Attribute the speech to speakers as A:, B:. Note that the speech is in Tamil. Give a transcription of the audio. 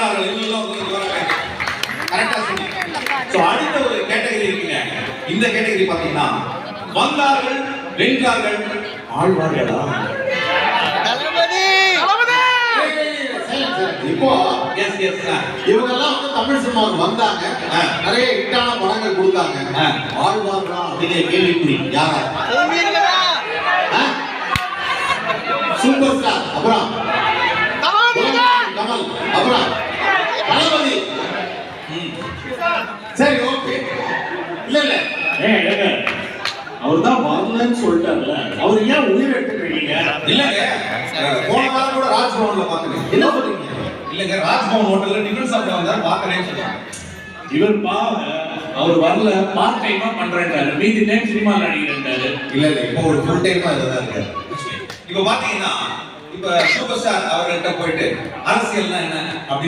A: வந்தார்கள் எல்லாம் கரெக்டா சொன்னீங்க. சோ அடுத்த ஒரு கேட்டகரி இருக்குங்க. இந்த கேட்டகரி பாத்தீங்கன்னா வந்தார்கள் வென்றார்கள் ஆழ்வார்களா.
B: இப்போ
A: எஸ் எஸ்
B: இவங்க எல்லாம் வந்து தமிழ் சினிமாவுக்கு வந்தாங்க, நிறைய ஹிட்டான படங்கள் கொடுத்தாங்க. ஆழ்வார்களா அப்படிங்கிற கேள்விக்குறி யாரா? சூப்பர் ஸ்டார், அப்புறம் கமல், அப்புறம் தளபதி. சரி, ஓகே. இல்ல இல்ல
C: அவர் தான் வரலன்னு சொல்லிட்டார்ல, அவர் ஏன் உயிர் எடுத்துக்கிறீங்க?
A: இல்லங்க, போன வாரம் கூட ராஜ்பவன்ல பாத்தீங்க.
B: என்ன சொல்றீங்க?
A: இல்லங்க, ராஜ்பவன் ஹோட்டல்ல டிஃபன் சாப்பிட வந்தார், பாக்கறேன்னு சொன்னாங்க.
C: இவர் பாவம், அவர் வரல, பார்ட் டைமா பண்றாரு, மீதி டைம் சினிமால நடிக்கிறாரு.
A: இல்ல இல்ல, இப்போ ஒரு ஃபுல் டைமா இததான் இருக்காரு. இப்போ பாத்தீங்கன்னா இப்ப சூப்பர் ஸ்டார் அவர்கிட்ட போயிட்டு அரசியல்னா என்ன அப்படி